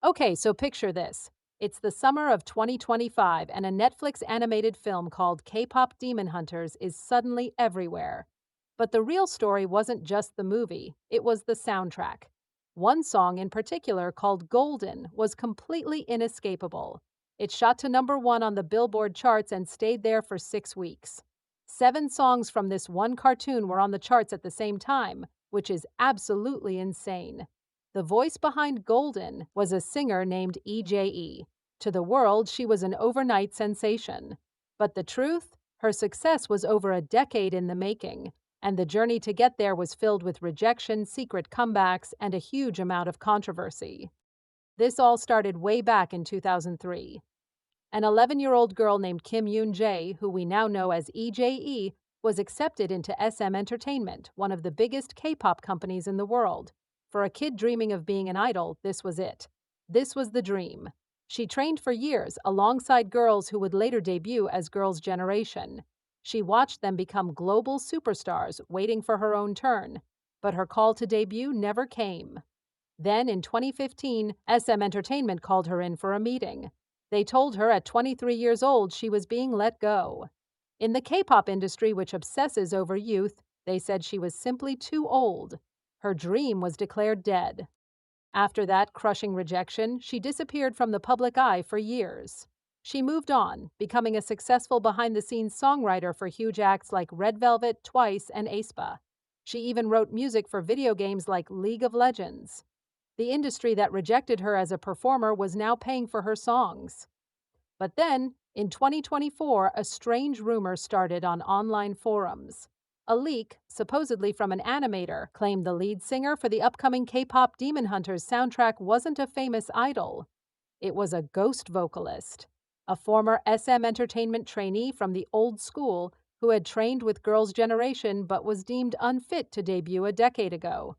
Okay, so picture this. It's the summer of 2025, and a Netflix animated film called K-pop Demon Hunters is suddenly everywhere. But the real story wasn't just the movie, it was the soundtrack. One song in particular, called Golden, was completely inescapable. It shot to #1 on the Billboard charts and stayed there for 6 weeks. 7 songs from this one cartoon were on the charts at the same time, which is absolutely insane. The voice behind Golden was a singer named EJAE. To the world, she was an overnight sensation. But the truth? Her success was over a decade in the making, and the journey to get there was filled with rejection, secret comebacks, and a huge amount of controversy. This all started way back in 2003. An 11-year-old girl named Kim Eun Jae, who we now know as EJE, was accepted into SM Entertainment, one of the biggest K-pop companies in the world. For a kid dreaming of being an idol, this was it. This was the dream. She trained for years alongside girls who would later debut as Girls' Generation. She watched them become global superstars, waiting for her own turn. But her call to debut never came. Then, in 2015, SM Entertainment called her in for a meeting. They told her at 23 years old she was being let go. In the K-pop industry, which obsesses over youth, they said she was simply too old. Her dream was declared dead. After that crushing rejection, she disappeared from the public eye for years. She moved on, becoming a successful behind-the-scenes songwriter for huge acts like Red Velvet, Twice, and aespa. She even wrote music for video games like League of Legends. The industry that rejected her as a performer was now paying for her songs. But then, in 2024, a strange rumor started on online forums. A leak, supposedly from an animator, claimed the lead singer for the upcoming K-pop Demon Hunters soundtrack wasn't a famous idol. It was a ghost vocalist, a former SM Entertainment trainee from the old school who had trained with Girls' Generation but was deemed unfit to debut a decade ago.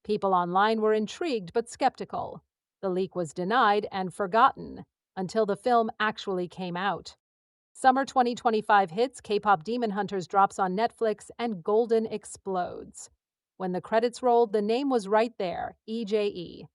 People online were intrigued but skeptical. The leak was denied and forgotten until the film actually came out. Summer 2025 hits, K-pop Demon Hunters drops on Netflix, and Golden explodes. When the credits rolled, the name was right there, EJE.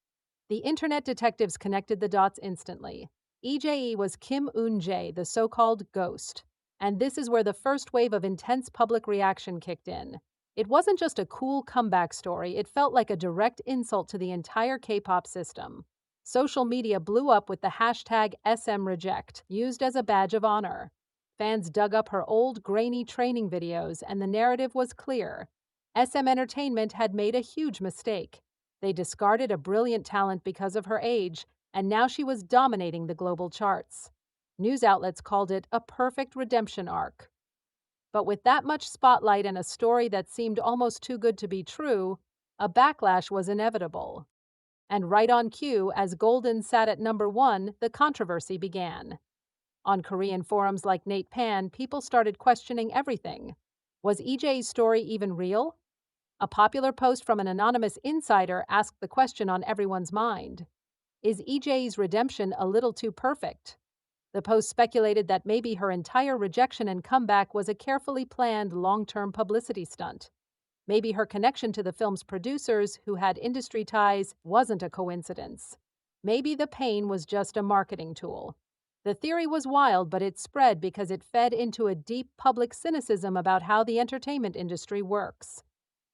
The internet detectives connected the dots instantly. EJE was Kim Eun Jae, the so-called ghost. And this is where the first wave of intense public reaction kicked in. It wasn't just a cool comeback story, it felt like a direct insult to the entire K-pop system. Social media blew up with the hashtag #SMReject, used as a badge of honor. Fans dug up her old, grainy training videos, and the narrative was clear. SM Entertainment had made a huge mistake. They discarded a brilliant talent because of her age, and now she was dominating the global charts. News outlets called it a perfect redemption arc. But with that much spotlight and a story that seemed almost too good to be true, a backlash was inevitable. And right on cue, as Golden sat at #1, the controversy began. On Korean forums like Nate Pan, people started questioning everything. Was EJ's story even real? A popular post from an anonymous insider asked the question on everyone's mind. Is EJ's redemption a little too perfect? The post speculated that maybe her entire rejection and comeback was a carefully planned long-term publicity stunt. Maybe her connection to the film's producers, who had industry ties, wasn't a coincidence. Maybe the pain was just a marketing tool. The theory was wild, but it spread because it fed into a deep public cynicism about how the entertainment industry works.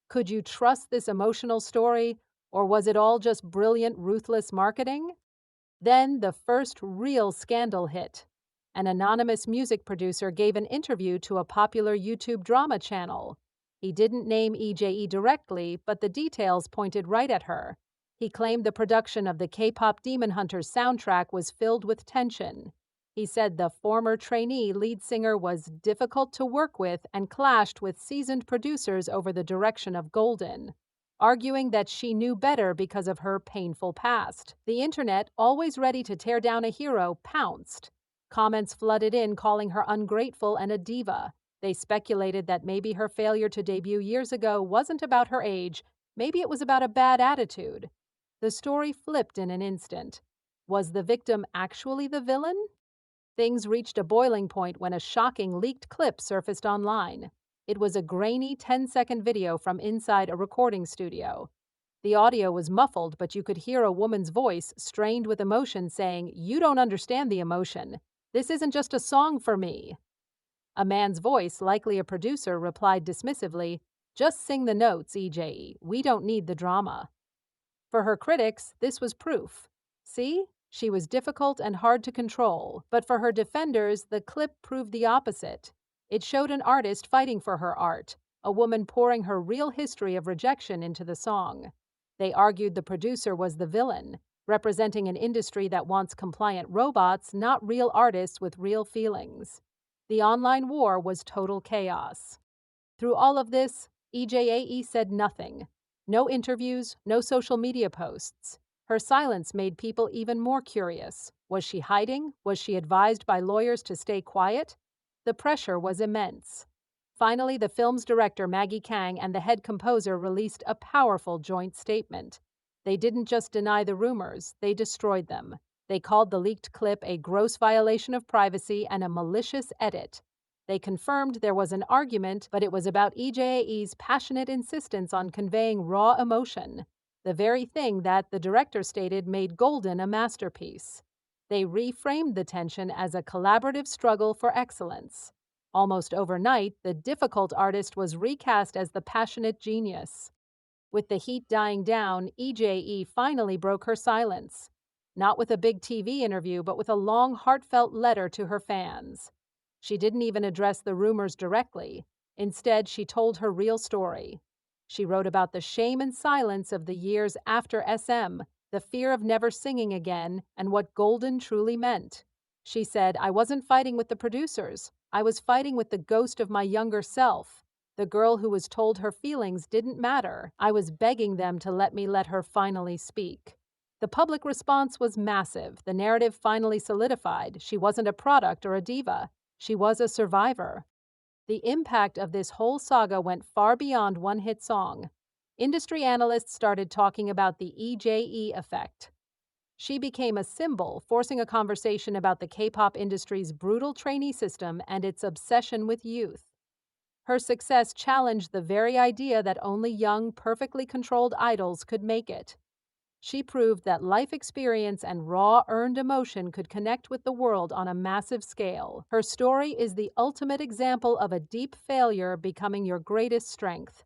Could you trust this emotional story, or was it all just brilliant, ruthless marketing? Then the first real scandal hit. An anonymous music producer gave an interview to a popular YouTube drama channel. He didn't name EJE directly, but the details pointed right at her. He claimed the production of the K-pop Demon Hunters soundtrack was filled with tension. He said the former trainee lead singer was difficult to work with and clashed with seasoned producers over the direction of Golden, arguing that she knew better because of her painful past. The internet, always ready to tear down a hero, pounced. Comments flooded in calling her ungrateful and a diva. They speculated that maybe her failure to debut years ago wasn't about her age, maybe it was about a bad attitude. The story flipped in an instant. Was the victim actually the villain? Things reached a boiling point when a shocking leaked clip surfaced online. It was a grainy 10-second video from inside a recording studio. The audio was muffled, but you could hear a woman's voice, strained with emotion, saying, "You don't understand the emotion. This isn't just a song for me." A man's voice, likely a producer, replied dismissively, "Just sing the notes, EJAE. We don't need the drama." For her critics, this was proof. See? She was difficult and hard to control. But for her defenders, the clip proved the opposite. It showed an artist fighting for her art, a woman pouring her real history of rejection into the song. They argued the producer was the villain, representing an industry that wants compliant robots, not real artists with real feelings. The online war was total chaos. Through all of this, EJAE said nothing. No interviews, no social media posts. Her silence made people even more curious. Was she hiding? Was she advised by lawyers to stay quiet? The pressure was immense. Finally, the film's director, Maggie Kang, and the head composer released a powerful joint statement. They didn't just deny the rumors, they destroyed them. They called the leaked clip a gross violation of privacy and a malicious edit. They confirmed there was an argument, but it was about EJAE's passionate insistence on conveying raw emotion, the very thing that, the director stated, made Golden a masterpiece. They reframed the tension as a collaborative struggle for excellence. Almost overnight, the difficult artist was recast as the passionate genius. With the heat dying down, EJE finally broke her silence. Not with a big TV interview, but with a long, heartfelt letter to her fans. She didn't even address the rumors directly. Instead, she told her real story. She wrote about the shame and silence of the years after SM, the fear of never singing again, and what Golden truly meant. She said, "I wasn't fighting with the producers. I was fighting with the ghost of my younger self. The girl who was told her feelings didn't matter. I was begging them to let her finally speak." The public response was massive. The narrative finally solidified. She wasn't a product or a diva. She was a survivor. The impact of this whole saga went far beyond one hit song. Industry analysts started talking about the EJE effect. She became a symbol, forcing a conversation about the K-pop industry's brutal trainee system and its obsession with youth. Her success challenged the very idea that only young, perfectly controlled idols could make it. She proved that life experience and raw, earned emotion could connect with the world on a massive scale. Her story is the ultimate example of a deep failure becoming your greatest strength.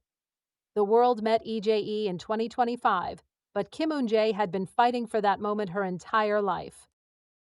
The world met EJE in 2025, but Kim Eun Jae had been fighting for that moment her entire life.